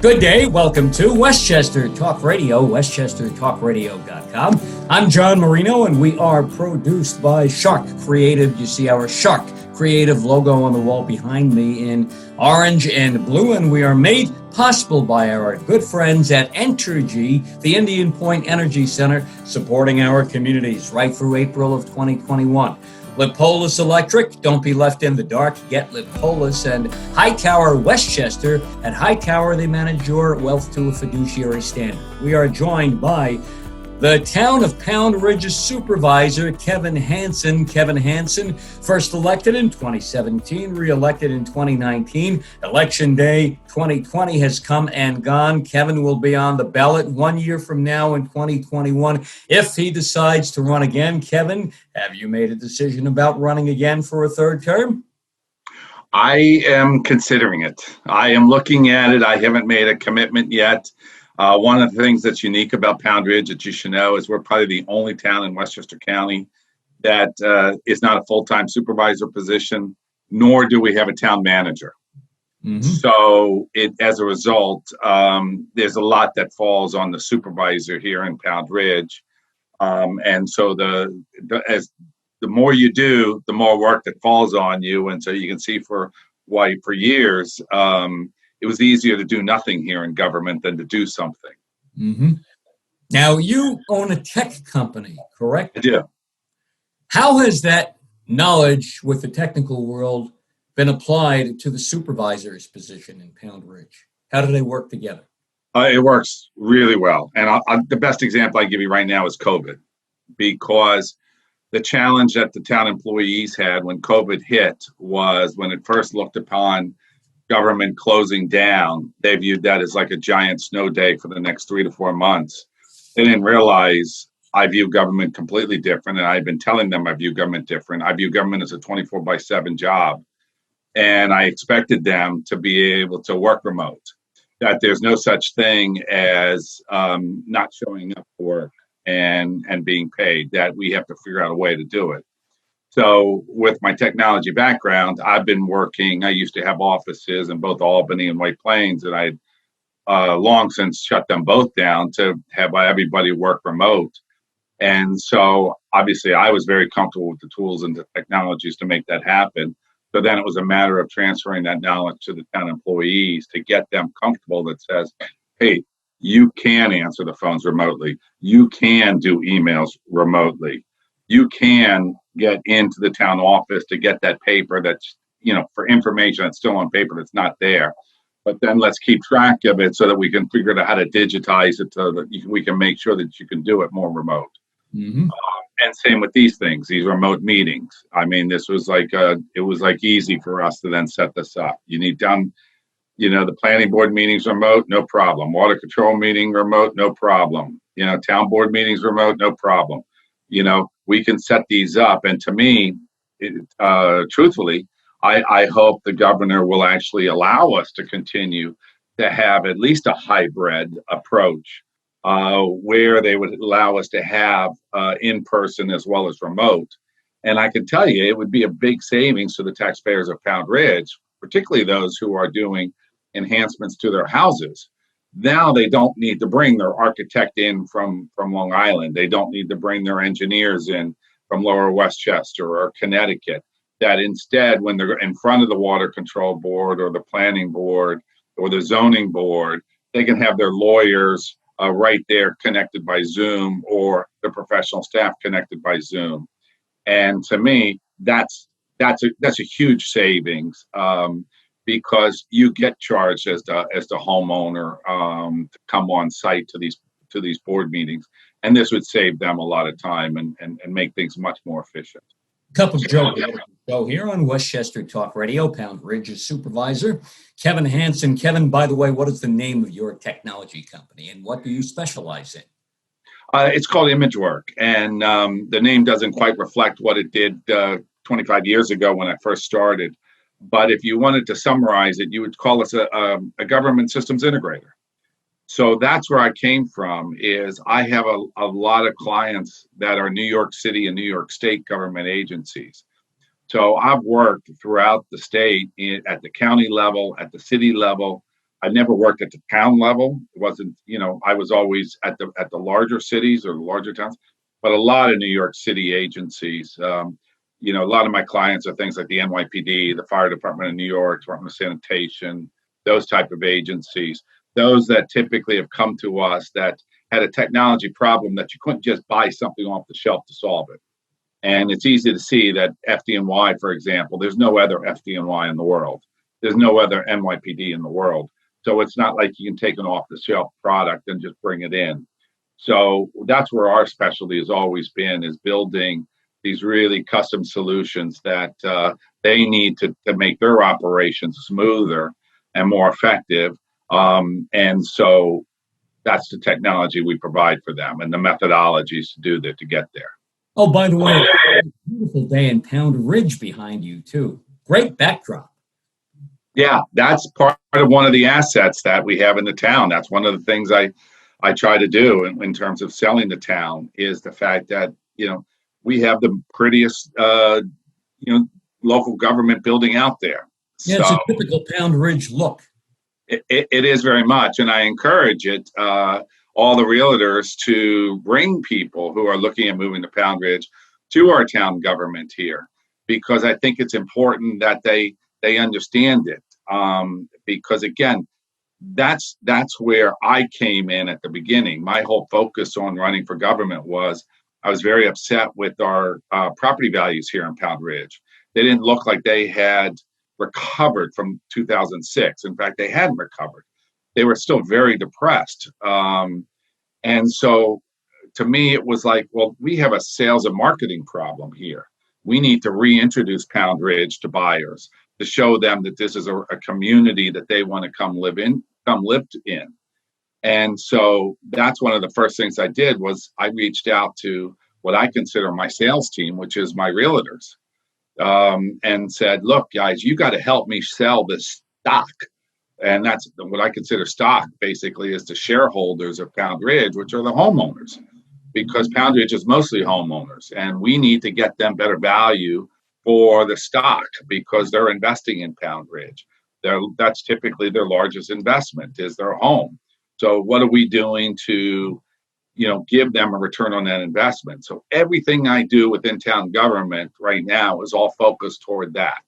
Good day. Welcome to Westchester Talk Radio, westchestertalkradio.com. I'm John Marino, and we are produced by Sharc Creative. You see our Sharc Creative logo on the wall behind me in orange and blue, and we are made possible by our good friends at Entergy, the Indian Point Energy Center, supporting our communities right through April of 2021. Lipolis Electric, don't be left in the dark, get Lipolis. And Hightower Westchester. At Hightower, they manage your wealth to a fiduciary standard. We are joined by the town of Pound Ridge's supervisor, Kevin Hansan. Kevin Hansan, first elected in 2017, re-elected in 2019. Election day 2020 has come and gone. Kevin will be on the ballot 1 year from now in 2021 if he decides to run again. Kevin, have you made a decision about running again for a third term? I am considering it. I am looking at it. I haven't made a commitment yet. One of the things that's unique about Pound Ridge that you should know is we're probably the only town in Westchester County that is not a full-time supervisor position, nor do we have a town manager. Mm-hmm. So as a result, there's a lot that falls on the supervisor here in Pound Ridge. And so the more you do, the more work that falls on you. And so you can see for years, it was easier to do nothing here in government than to do something. Mm-hmm. Now, you own a tech company, correct? I do. How has that knowledge with the technical world been applied to the supervisor's position in Pound Ridge? How do they work together? It works really well. And the best example I give you right now is COVID, because the challenge that the town employees had when COVID hit was when it first looked upon government closing down, they viewed that as like a giant snow day for the next 3 to 4 months. They didn't realize I view government completely different, and I've been telling them I view government different. I view government as a 24/7 job, and I expected them to be able to work remote, that there's no such thing as not showing up for work and being paid, that we have to figure out a way to do it. So with my technology background, I've been working. I used to have offices in both Albany and White Plains, and I long since shut them both down to have everybody work remote. And so obviously I was very comfortable with the tools and the technologies to make that happen. So then it was a matter of transferring that knowledge to the town employees to get them comfortable that says, hey, you can answer the phones remotely. You can do emails remotely. You can get into the town office to get that paper that's, for information that's still on paper that's not there. But then let's keep track of it so that we can figure out how to digitize it so that we can make sure that you can do it more remote. Mm-hmm. And same with these things, these remote meetings. I mean, this was it was easy for us to then set this up. You need done, the planning board meetings remote, no problem. Water control meeting remote, no problem. Town board meetings remote, no problem. We can set these up. And to me, truthfully, I hope the governor will actually allow us to continue to have at least a hybrid approach where they would allow us to have in-person as well as remote. And I can tell you, it would be a big savings to the taxpayers of Pound Ridge, particularly those who are doing enhancements to their houses. Now they don't need to bring their architect in from Long Island. They don't need to bring their engineers in from Lower Westchester or Connecticut. That instead, when they're in front of the water control board or the planning board or the zoning board, they can have their lawyers right there connected by Zoom, or the professional staff connected by Zoom. And to me, that's a huge savings. Because you get charged as the homeowner to come on site to these board meetings, and this would save them a lot of time and make things much more efficient. Cup of Joe here on Westchester Talk Radio. Pound Ridge's supervisor, Kevin Hansan. Kevin, by the way, what is the name of your technology company, and what do you specialize in? It's called ImageWork, and the name doesn't quite reflect what it did 25 years ago when I first started. But if you wanted to summarize it, you would call us a government systems integrator. So that's where I came from. Is I have a lot of clients that are New York City and New York State government agencies. So I've worked throughout the state at the county level, at the city level. I never worked at the town level. It wasn't, I was always at the larger cities or the larger towns, but a lot of New York City agencies. A lot of my clients are things like the NYPD, the Fire Department of New York, Department of Sanitation, those type of agencies. Those that typically have come to us that had a technology problem that you couldn't just buy something off the shelf to solve it. And it's easy to see that FDNY, for example, there's no other FDNY in the world. There's no other NYPD in the world. So it's not like you can take an off-the-shelf product and just bring it in. So that's where our specialty has always been, is building these really custom solutions that they need to make their operations smoother and more effective. And so that's the technology we provide for them and the methodologies to do that, to get there. Oh, by the way, beautiful day in Pound Ridge behind you, too. Great backdrop. Yeah, that's part of one of the assets that we have in the town. That's one of the things I try to do in terms of selling the town, is the fact that, we have the prettiest, local government building out there. Yeah, it's a typical Pound Ridge look. It is very much, and I encourage it, all the realtors to bring people who are looking at moving to Pound Ridge to our town government here, because I think it's important that they understand it. Because again, that's where I came in at the beginning. My whole focus on running for government was, I was very upset with our property values here in Pound Ridge. They didn't look like they had recovered from 2006. In fact, they hadn't recovered. They were still very depressed. And so to me, it was like, well, we have a sales and marketing problem here. We need to reintroduce Pound Ridge to buyers, to show them that this is a community that they want to come live in. And so that's one of the first things I did, was I reached out to what I consider my sales team, which is my realtors, and said, look, guys, you got to help me sell this stock. And that's what I consider stock, basically, is the shareholders of Pound Ridge, which are the homeowners, because Pound Ridge is mostly homeowners, and we need to get them better value for the stock because they're investing in Pound Ridge. That's typically their largest investment, is their home. So what are we doing to, give them a return on that investment? So everything I do within town government right now is all focused toward that.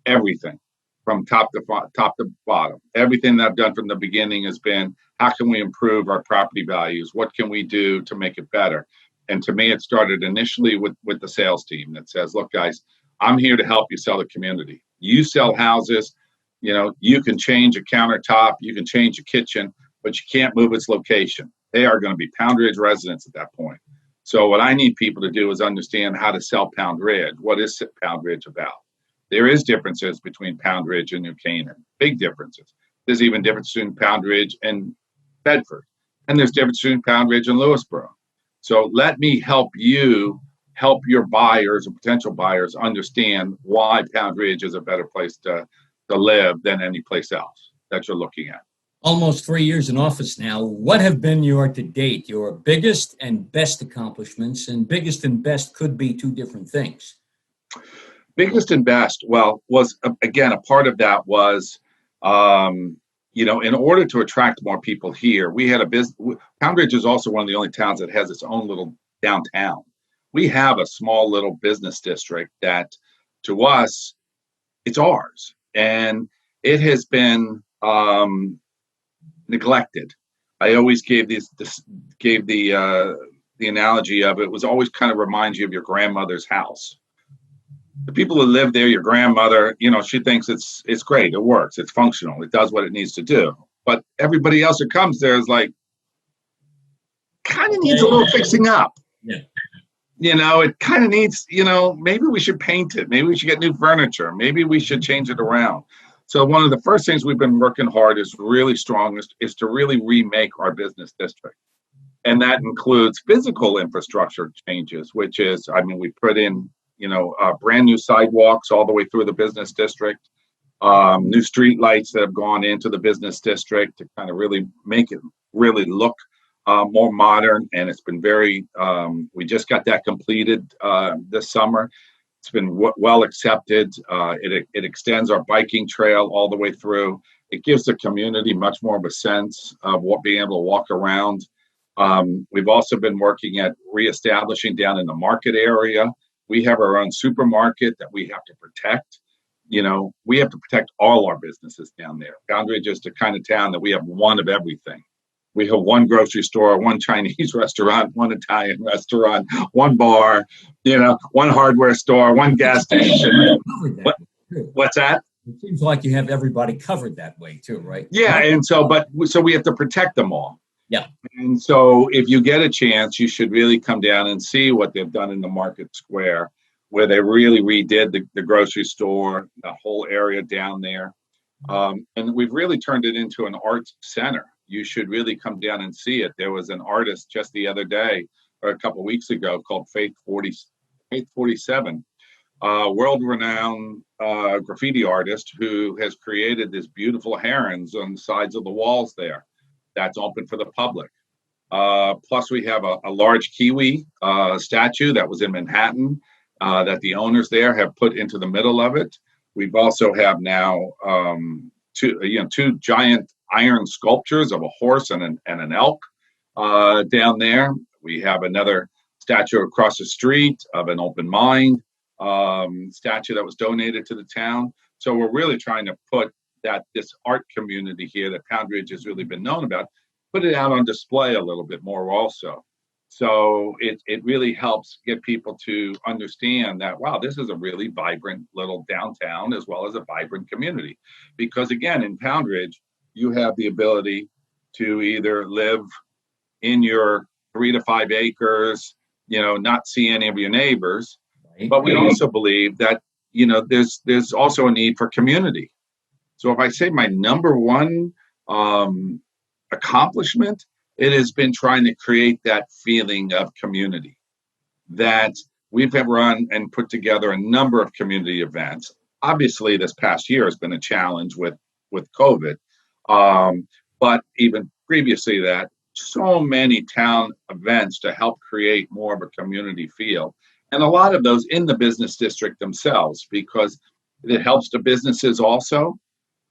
Everything from top to bottom. Everything that I've done from the beginning has been, how can we improve our property values? What can we do to make it better? And to me, it started initially with the sales team that says, look, guys, I'm here to help you sell the community. You sell houses, you can change a countertop, you can change a kitchen, but you can't move its location. They are going to be Pound Ridge residents at that point. So what I need people to do is understand how to sell Pound Ridge. What is Pound Ridge about? There is differences between Pound Ridge and New Canaan, big differences. There's even difference between Pound Ridge and Bedford, and there's difference between Pound Ridge and Lewisboro. So let me help you help your buyers or potential buyers understand why Pound Ridge is a better place to live than any place else that you're looking at. Almost 3 years in office now. What have been your biggest and best accomplishments? And biggest and best could be two different things. Biggest and best, was, again, a part of that was, in order to attract more people here, we had a business. Pound Ridge is also one of the only towns that has its own little downtown. We have a small little business district that, to us, it's ours. And it has been neglected. I always gave the analogy of, it was always kind of reminds you of your grandmother's house. The people who live there, your grandmother, she thinks it's great, it works, it's functional, it does what it needs to do. But everybody else who comes there is like, kind of needs a little fixing up. Yeah. It kind of needs, maybe we should paint it, maybe we should get new furniture, maybe we should change it around. So one of the first things we've been working hard is really strong is to really remake our business district. And that includes physical infrastructure changes, which is, we put in, brand new sidewalks all the way through the business district, new street lights that have gone into the business district to kind of really make it really look more modern. And it's been we just got that completed this summer. It's been well accepted. It extends our biking trail all the way through. It gives the community much more of a sense of what being able to walk around. We've also been working at reestablishing down in the market area. We have our own supermarket that we have to protect. We have to protect all our businesses down there. Pound Ridge is the kind of town that we have one of everything. We have one grocery store, one Chinese restaurant, one Italian restaurant, one bar, one hardware store, one gas station. What's that? It seems like you have everybody covered that way too, right? Yeah, and so we have to protect them all. Yeah. And so if you get a chance, you should really come down and see what they've done in the market square, where they really redid the grocery store, the whole area down there. And we've really turned it into an arts center. You should really come down and see it. There was an artist just the other day, or a couple of weeks ago, called Faith 47, world-renowned graffiti artist who has created this beautiful herons on the sides of the walls there. That's open for the public. Plus, we have a large kiwi statue that was in Manhattan that the owners there have put into the middle of it. We've also have now two giant iron sculptures of a horse and an elk down there. We have another statue across the street of an open mind statue that was donated to the town. So we're really trying to put this art community here that Pound Ridge has really been known about, put it out on display a little bit more also. So it really helps get people to understand that, wow, this is a really vibrant little downtown as well as a vibrant community. Because again, in Pound Ridge, you have the ability to either live in your 3 to 5 acres, not see any of your neighbors. Right. But we also believe that, there's also a need for community. So if I say my number one accomplishment, it has been trying to create that feeling of community. That we've run and put together a number of community events. Obviously, this past year has been a challenge with COVID. But even previously that, so many town events to help create more of a community feel. And a lot of those in the business district themselves, because it helps the businesses also.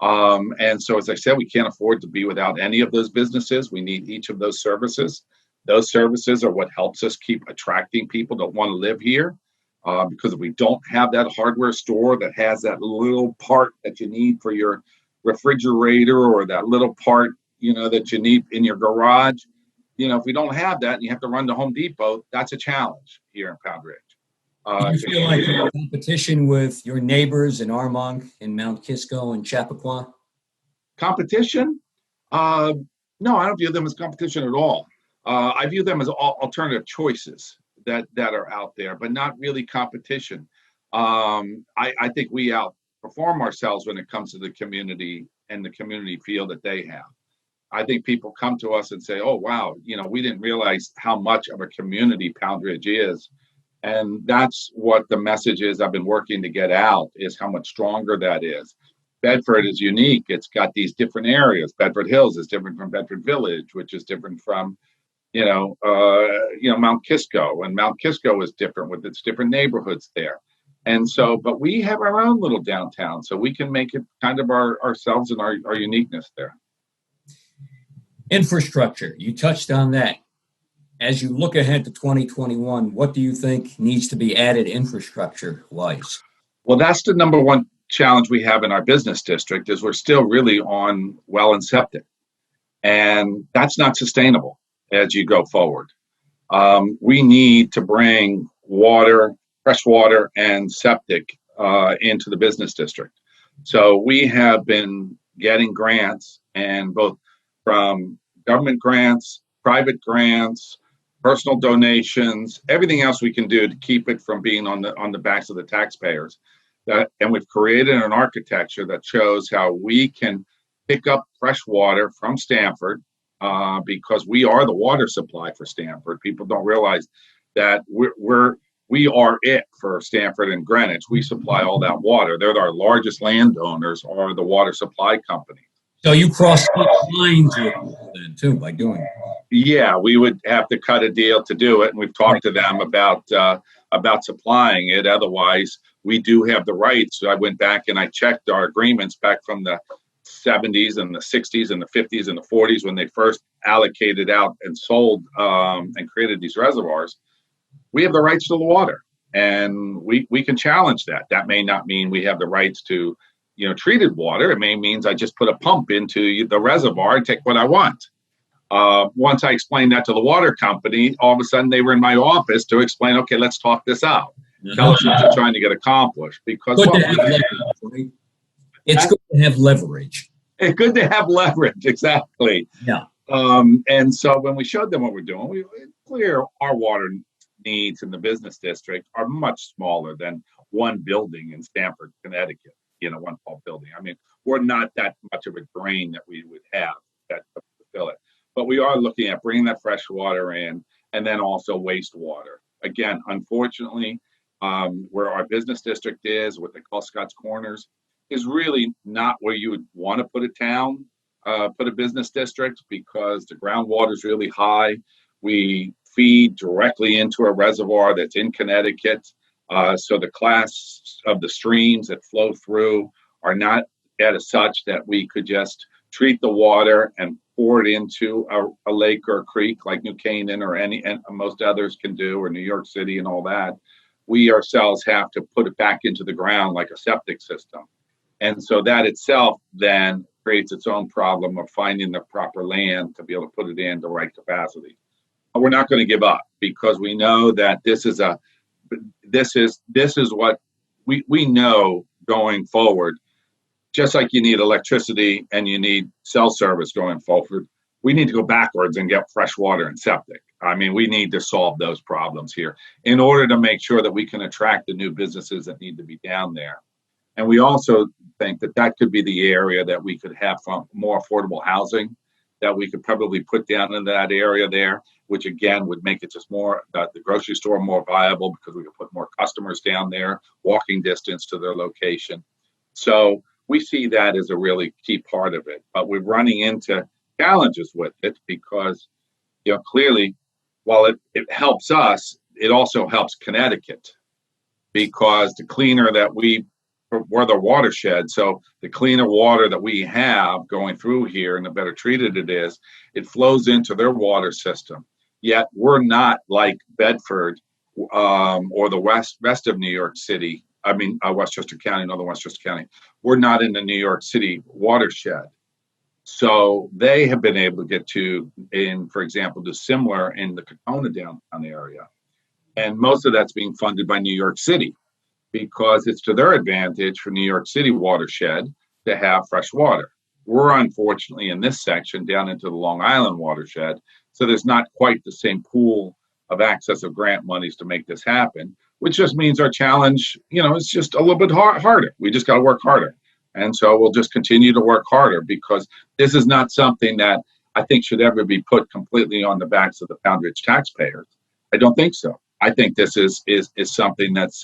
And so, as I said, we can't afford to be without any of those businesses. We need each of those services. Those services are what helps us keep attracting people that want to live here. Because if we don't have that hardware store that has that little part that you need for your refrigerator or that little part, that you need in your garage, if we don't have that and you have to run to Home Depot, that's a challenge here in Pound Ridge. Do you feel like you're in competition with your neighbors in Armonk, in Mount Kisco, and Chappaqua? Competition? No, I don't view them as competition at all. I view them as alternative choices that are out there, but not really competition. I think we outperform ourselves when it comes to the community and the community feel that they have. I think people come to us and say, oh, wow, we didn't realize how much of a community Pound Ridge is. And that's what the message is I've been working to get out, is how much stronger that is. Bedford is unique. It's got these different areas. Bedford Hills is different from Bedford Village, which is different from, Mount Kisco. And Mount Kisco is different with its different neighborhoods there. And so, but we have our own little downtown, so we can make it kind of ourselves and our uniqueness there. Infrastructure, you touched on that. As you look ahead to 2021, what do you think needs to be added infrastructure-wise? Well, that's the number one challenge we have in our business district, is we're still really on well and septic. And that's not sustainable as you go forward. We need to bring water, fresh water, and septic into the business district. So we have been getting grants, and both from government grants, private grants, personal donations, everything else we can do to keep it from being on the backs of the taxpayers. And we've created an architecture that shows how we can pick up fresh water from Stamford, because we are the water supply for Stamford. People don't realize that we are it for Stamford and Greenwich. We supply all that water. They're our largest landowners, are the water supply company. So you cross lines then too by doing it. Yeah, we would have to cut a deal to do it, and we've talked to them about supplying it. Otherwise, we do have the rights. So I went back and I checked our agreements back from the 70s and the 60s and the 50s and the 40s when they first allocated out and sold and created these reservoirs. We have the rights to the water, and we can challenge that. That may not mean we have the rights to, treated water. It may means I just put a pump into the reservoir and take what I want. Once I explained that to the water company, all of a sudden they were in my office to explain, okay, let's talk this out. Tell us what you're trying to get accomplished. Because it's good to have leverage. It's good to have leverage, exactly. Yeah. And so when we showed them what we're doing, clear our water needs in the business district are much smaller than one building in Stamford, Connecticut, one tall building. I mean, we're not that much of a drain that we would have that to fill it. But we are looking at bringing that fresh water in, and then also wastewater. Again, unfortunately, where our business district is, what they call Scott's Corners, is really not where you would want to put a town, put a business district, because the groundwater is really high. We feed directly into a reservoir that's in Connecticut. So the class of the streams that flow through are not at such that we could just treat the water and pour it into a lake or a creek like New Canaan and most others can do, or New York City and all that. We ourselves have to put it back into the ground like a septic system. And so that itself then creates its own problem of finding the proper land to be able to put it in the right capacity. But we're not going to give up, because we know that this is what we know going forward. Just like you need electricity and you need cell service going forward, we need to go backwards and get fresh water and septic. I mean, we need to solve those problems here in order to make sure that we can attract the new businesses that need to be down there. And we also think that could be the area that we could have more affordable housing that we could probably put down in that area there, which again would make it just more, the grocery store more viable, because we could put more customers down there, walking distance to their location. So we see that as a really key part of it. But we're running into challenges with it because, clearly, while it helps us, it also helps Connecticut, because the cleaner that we're the watershed. So the cleaner water that we have going through here and the better treated it is, it flows into their water system. Yet we're not like Bedford or the rest of New York City. I mean, Westchester County, Northern Westchester County. We're not in the New York City watershed. So they have been able to get for example, do similar in the Katona downtown area. And most of that's being funded by New York City, because it's to their advantage for New York City watershed to have fresh water. We're unfortunately in this section down into the Long Island watershed, so there's not quite the same pool of access of grant monies to make this happen, which just means our challenge, is just a little bit harder. We just got to work harder. And so we'll just continue to work harder, because this is not something that I think should ever be put completely on the backs of the Pound Ridge taxpayers. I don't think so. I think this is something that's,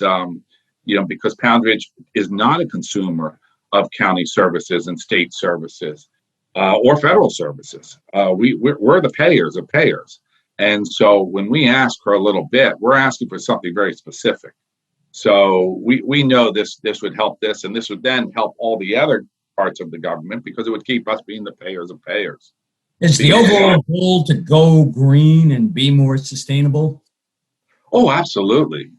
because Pound Ridge is not a consumer of county services and state services or federal services. We're the payers of payers. And so when we ask for a little bit, we're asking for something very specific. So we know this would help this, and this would then help all the other parts of the government, because it would keep us being the payers of payers. Is the overall goal to go green and be more sustainable? Oh, absolutely.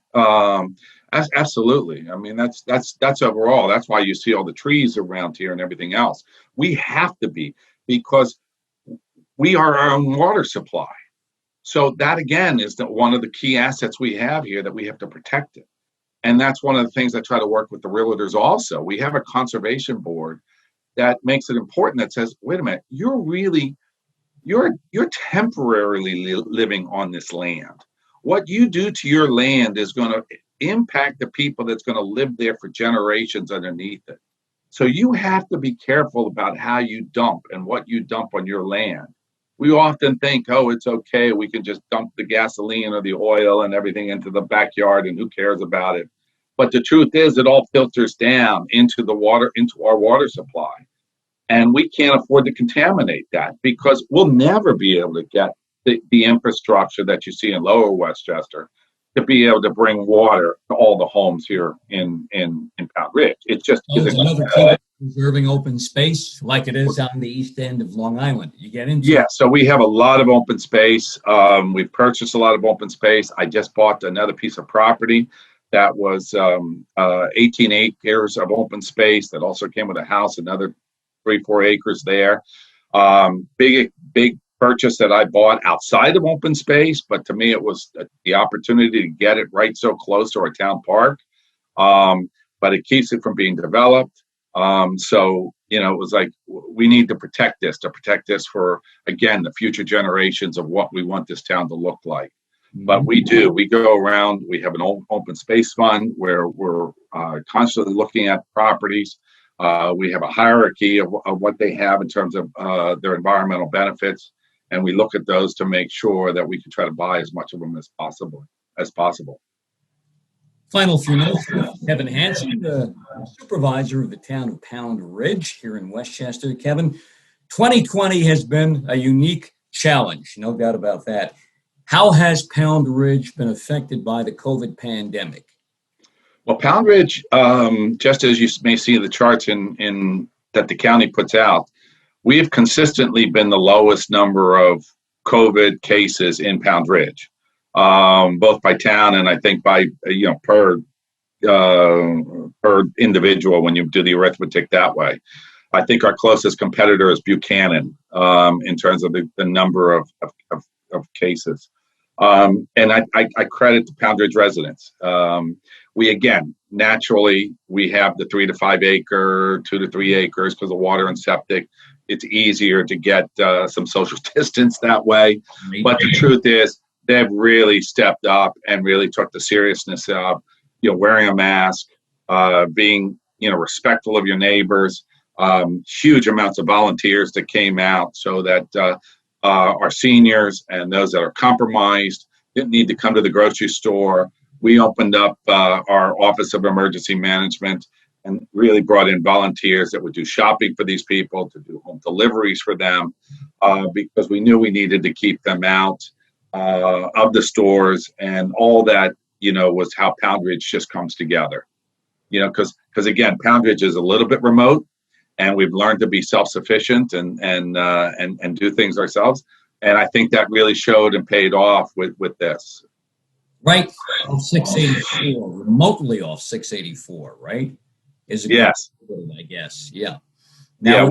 Absolutely. I mean, that's overall. That's why you see all the trees around here and everything else. We have to be, because we are our own water supply. So that, again, is one of the key assets we have here, that we have to protect it. And that's one of the things I try to work with the realtors also. We have a conservation board that makes it important, that says, wait a minute, you're temporarily living on this land. What you do to your land is going to impact the people that's going to live there for generations underneath it. So you have to be careful about how you dump and what you dump on your land. We often think, oh, it's okay, we can just dump the gasoline or the oil and everything into the backyard and who cares about it. But the truth is, it all filters down into the water, into our water supply. And we can't afford to contaminate that, because we'll never be able to get the infrastructure that you see in Lower Westchester to be able to bring water to all the homes here in Pound Ridge. It just isn't. preserving open space like it is on the east end of Long Island. You get into Yeah, so we have a lot of open space. We've purchased a lot of open space. I just bought another piece of property that was 18 acres of open space that also came with a house, another 3-4 acres there. Big purchase that I bought outside of open space, but to me it was the opportunity to get it right so close to our town park. But it keeps it from being developed. So, it was like, we need to protect this for, again, the future generations of what we want this town to look like. But we go around, we have an open space fund where we're constantly looking at properties. We have a hierarchy of what they have in terms of their environmental benefits. And we look at those to make sure that we can try to buy as much of them as possible. Final few minutes. Kevin Hansan, the supervisor of the town of Pound Ridge here in Westchester. Kevin, 2020 has been a unique challenge, no doubt about that. How has Pound Ridge been affected by the COVID pandemic? Well, Pound Ridge, just as you may see in the charts in that the county puts out, we have consistently been the lowest number of COVID cases in Pound Ridge. Both by town and I think by per individual when you do the arithmetic that way. I think our closest competitor is Buchanan in terms of the number of cases. And I credit the Pound Ridge residents. We naturally have the 3 to 5 acre, 2 to 3 acres because of water and septic. It's easier to get some social distance that way. But the truth is, they've really stepped up and really took the seriousness of, wearing a mask, being, respectful of your neighbors, huge amounts of volunteers that came out so that our seniors and those that are compromised didn't need to come to the grocery store. We opened up our Office of Emergency Management and really brought in volunteers that would do shopping for these people, to do home deliveries for them, because we knew we needed to keep them out of the stores, and all that, was how Pound Ridge just comes together. Because again, Pound Ridge is a little bit remote, and we've learned to be self-sufficient and do things ourselves. And I think that really showed and paid off with this. Right, off 684, remotely off 684, right? Yes. I guess, yeah. Now,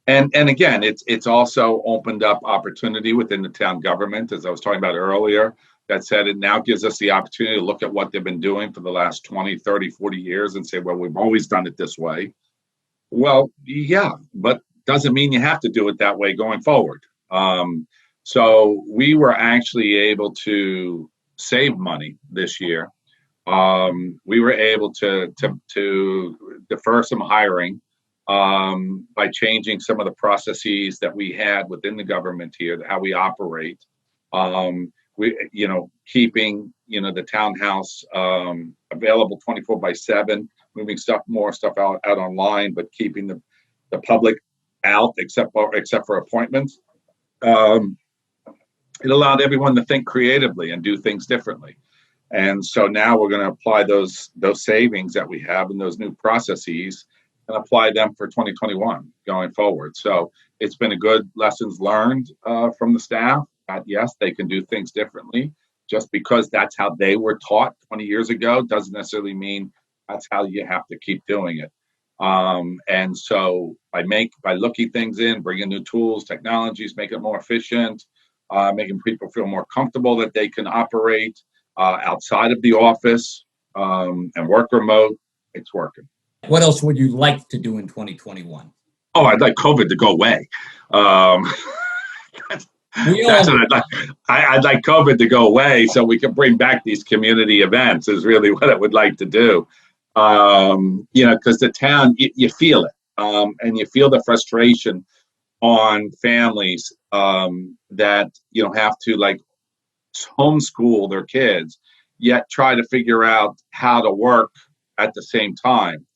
And again, it's also opened up opportunity within the town government, as I was talking about earlier, that said it now gives us the opportunity to look at what they've been doing for the last 20, 30, 40 years and say, well, we've always done it this way. Well, yeah, but doesn't mean you have to do it that way going forward. So we were actually able to save money this year. We were able to defer some hiring by changing some of the processes that we had within the government here, how we operate. Keeping, the townhouse available 24/7, moving more stuff out online, but keeping the public out except for appointments. It allowed everyone to think creatively and do things differently. And so now we're going to apply those savings that we have in those new processes and apply them for 2021 going forward. So it's been a good lessons learned from the staff. Yes, they can do things differently. Just because that's how they were taught 20 years ago doesn't necessarily mean that's how you have to keep doing it. And so by looking things in, bringing new tools, technologies, make it more efficient, making people feel more comfortable that they can operate outside of the office and work remote, it's working. What else would you like to do in 2021? Oh, I'd like COVID to go away. That's what I'd like. I'd like COVID to go away so we can bring back these community events is really what I would like to do. Because the town, you feel it, and you feel the frustration on families that have to homeschool their kids, yet try to figure out how to work at the same time.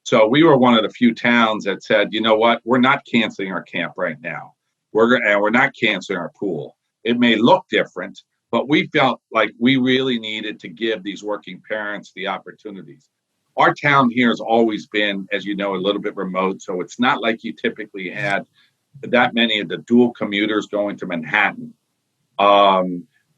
So we were one of the few towns that said, you know what, we're not canceling our camp right now. We're not canceling our pool. It may look different, but we felt like we really needed to give these working parents the opportunities. our town here has always been, as you know, a little bit remote. So it's not like you typically had that many of the dual commuters going to Manhattan.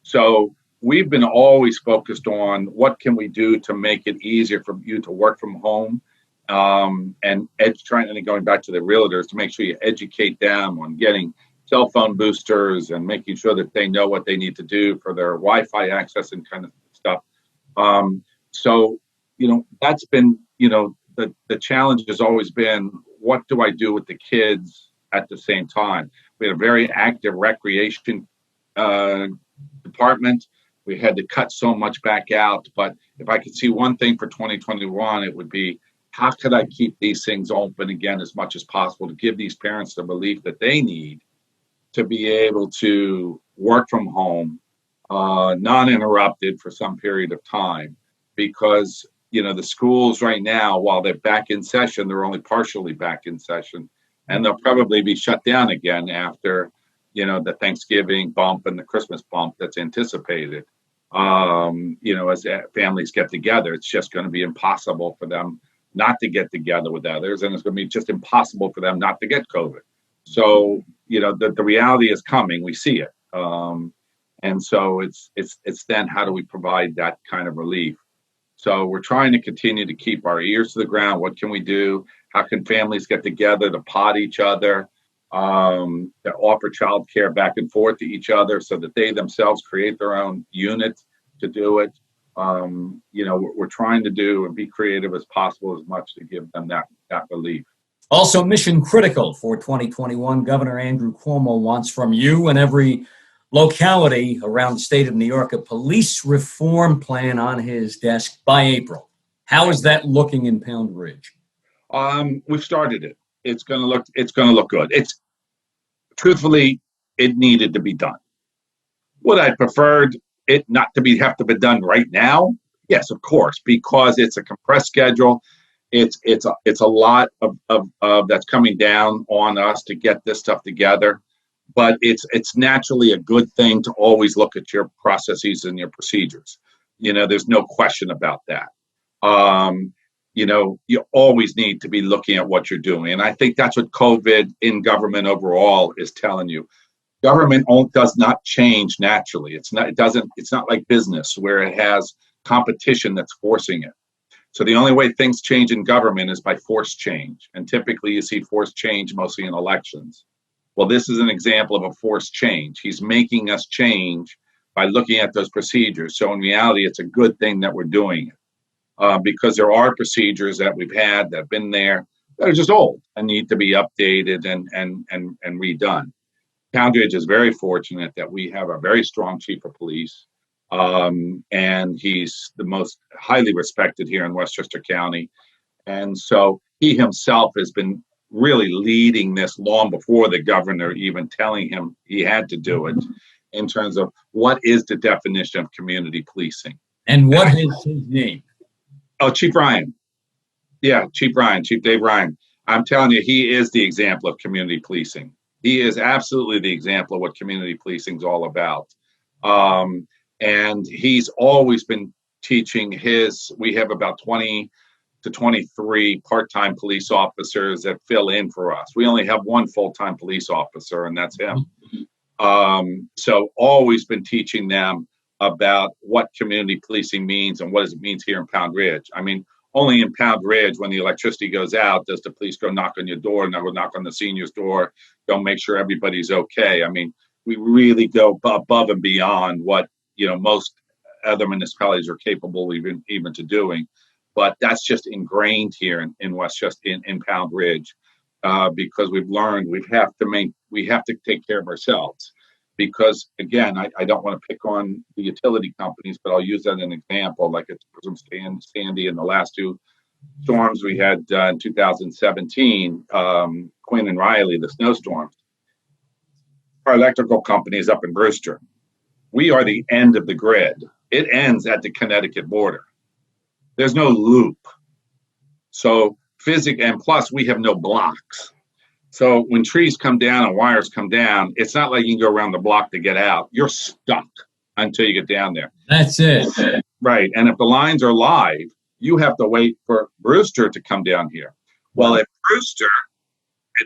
So we've been always focused on what can we do to make it easier for you to work from home, and trying and going back to the realtors to make sure you educate them on getting cell phone boosters and making sure that they know what they need to do for their Wi-Fi access and kind of stuff. So, that's been, the challenge has always been, what do I do with the kids at the same time? We had a very active recreation department. We had to cut so much back out. But if I could see one thing for 2021, it would be, how could I keep these things open again as much as possible to give these parents the relief that they need to be able to work from home, non-interrupted for some period of time, because the schools right now, while they're back in session, they're only partially back in session, and they'll probably be shut down again after the Thanksgiving bump and the Christmas bump that's anticipated. As families get together, it's just going to be impossible for them not to get together with others, and it's going to be just impossible for them not to get COVID. So the reality is coming. We see it, and so it's then, how do we provide that kind of relief? So we're trying to continue to keep our ears to the ground. What can we do? How can families get together to pod each other, to offer childcare back and forth to each other, so that they themselves create their own unit to do it? We're trying to do and be creative as possible, as much to give them that relief. Also mission critical for 2021, Governor Andrew Cuomo wants from you and every locality around the state of New York a police reform plan on his desk by April. How is that looking in Pound Ridge? We've started it. It's going to look good. Truthfully, it needed to be done. Would I preferred it not to have to be done right now? Yes, of course, because it's a compressed schedule. It's a lot of that's coming down on us to get this stuff together. But it's naturally a good thing to always look at your processes and your procedures. There's no question about that. You always need to be looking at what you're doing. And I think that's what COVID in government overall is telling you. Government does not change naturally. It's not like business where it has competition that's forcing it. So the only way things change in government is by forced change. And typically you see forced change mostly in elections. Well, this is an example of a forced change. He's making us change by looking at those procedures. So in reality, it's a good thing that we're doing it, because there are procedures that we've had that have been there that are just old and need to be updated and redone. Pound Ridge is very fortunate that we have a very strong chief of police, and he's the most highly respected here in Westchester County. And so he himself has been really leading this long before the governor even telling him he had to do it, in terms of what is the definition of community policing. And what is his name? Oh, Chief Ryan. Yeah, Chief Dave Ryan. I'm telling you, he is the example of community policing. He is absolutely the example of what community policing is all about. And he's always been teaching we have about 20 to 23 part-time police officers that fill in for us. We only have one full-time police officer, and that's him. So always been teaching them about what community policing means and what it means here in Pound Ridge. I mean, only in Pound Ridge, when the electricity goes out, does the police go knock on your door, and go knock on the senior's door, go make sure everybody's okay. I mean, we really go above and beyond what most other municipalities are capable even to doing. But that's just ingrained here in Westchester, in Pound Ridge, because we've learned we have to take care of ourselves. Because again, I don't want to pick on the utility companies, but I'll use that as an example. Like it's from Sandy and the last two storms we had in 2017, Quinn and Riley, the snowstorms. Our electrical company is up in Brewster. We are the end of the grid. It ends at the Connecticut border. There's no loop. So and plus we have no blocks. So when trees come down and wires come down, it's not like you can go around the block to get out. You're stuck until you get down there. That's it. Right. And if the lines are live, you have to wait for Brewster to come down here. Well, if Brewster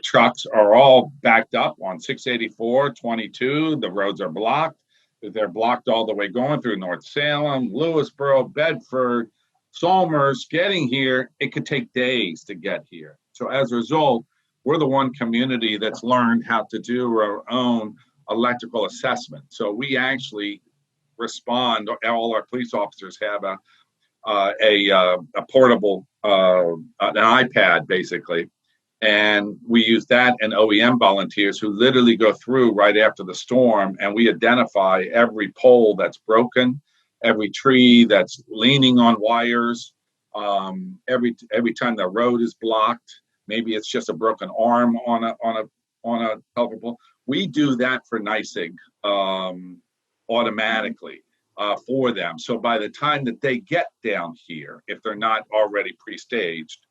trucks are all backed up on 684, 22, the roads are blocked. They're blocked all the way going through North Salem, Lewisboro, Bedford, Somers. Getting here, it could take days to get here. So as a result, we're the one community that's learned how to do our own electrical assessment. So we actually respond. All our police officers have a portable, an iPad basically, and we use that and OEM volunteers who literally go through right after the storm, and we identify every pole that's broken, every tree that's leaning on wires, every time the road is blocked. Maybe it's just a broken arm on a telephone pole. We do that for NYSEG automatically for them. So by the time that they get down here, if they're not already pre-staged,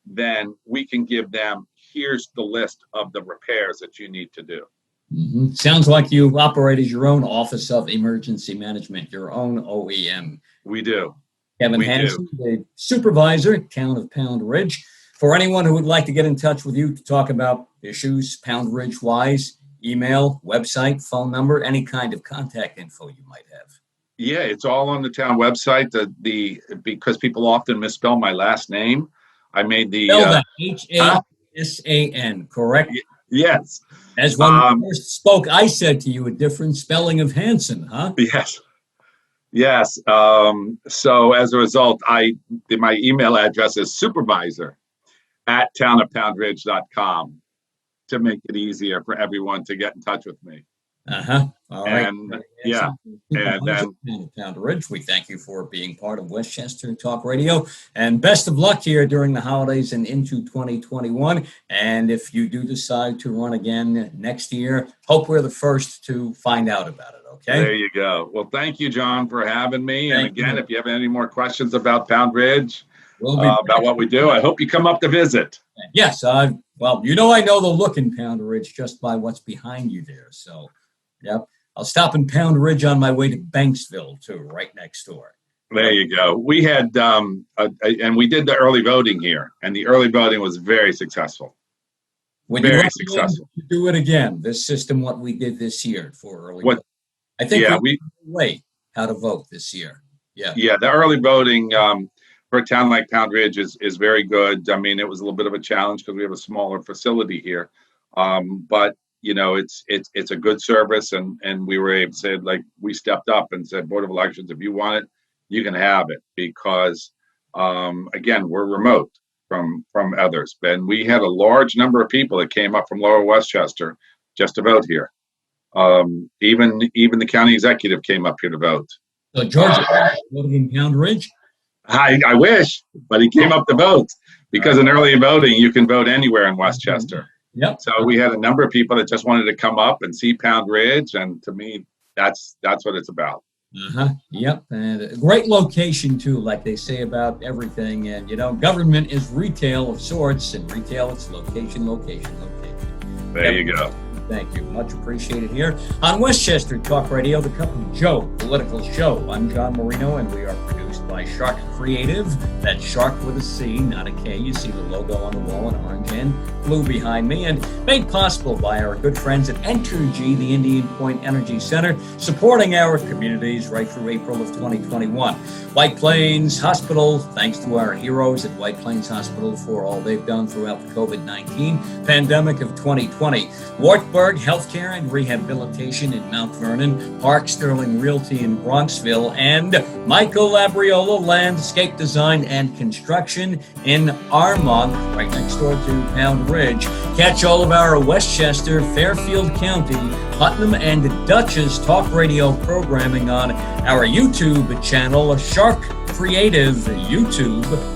then we can give them, here's the list of the repairs that you need to do. Mm-hmm. Sounds like you operate as your own Office of Emergency Management, your own OEM. We do. Kevin Hansan, the supervisor, town of Pound Ridge. For anyone who would like to get in touch with you to talk about issues Pound Ridge wise, email, website, phone number, any kind of contact info you might have. Yeah, it's all on the town website. Because people often misspell my last name, I made the Spell that Hansan, correct? Yes. As when we first spoke, I said to you a different spelling of Hanson, huh? Yes. So as a result, my email address is supervisor@townofpoundridge.com to make it easier for everyone to get in touch with me. All right. And then Pound Ridge, we thank you for being part of Westchester Talk Radio, and best of luck here during the holidays and into 2021. And if you do decide to run again next year, hope we're the first to find out about it. Okay. There you go. Well, thank you, John, for having me. And again, if you have any more questions about Pound Ridge, about what we do, I hope you come up to visit. Yes. Well, I know the look in Pound Ridge just by what's behind you there. So, yep. I'll stop in Pound Ridge on my way to Banksville, too, right next door. There you go. We had, and we did the early voting here, and the early voting was very successful. Very successful. Do it again. This system, what we did this year for early voting. I think we way how to vote this year. Yeah. Yeah, the early voting for a town like Pound Ridge is very good. I mean, it was a little bit of a challenge because we have a smaller facility here, but it's a good service, and we were able to say, like, we stepped up and said, Board of Elections, if you want it, you can have it, because again, we're remote from others. And we had a large number of people that came up from Lower Westchester just to vote here. Even the county executive came up here to vote. So George voting in Pound Ridge? I wish, but he came up to vote, because in early voting, you can vote anywhere in Westchester. Yep. So we had a number of people that just wanted to come up and see Pound Ridge, and to me, that's what it's about. Yep. And a great location too, like they say about everything. And government is retail of sorts, and retail, it's location. There you go. Thank you. Much appreciated here on Westchester Talk Radio, the Cup of Joe political show. I'm John Marino, and we are produced by Sharc Creative. That's Sharc with a C, not a K. You see the logo on the wall in orange and blue behind me, and made possible by our good friends at Entergy, the Indian Point Energy Center, supporting our communities right through April of 2021. White Plains Hospital, thanks to our heroes at White Plains Hospital for all they've done throughout the COVID-19 pandemic of 2020. Wartburg Healthcare and Rehabilitation in Mount Vernon, Park Sterling Realty in Bronxville, and Michael Labriola Landscape Design and Construction in Armonk, right next door to Pound Ridge. Catch all of our Westchester, Fairfield County, Putnam, and Dutchess Talk Radio programming on our YouTube channel, Sharc Creative YouTube.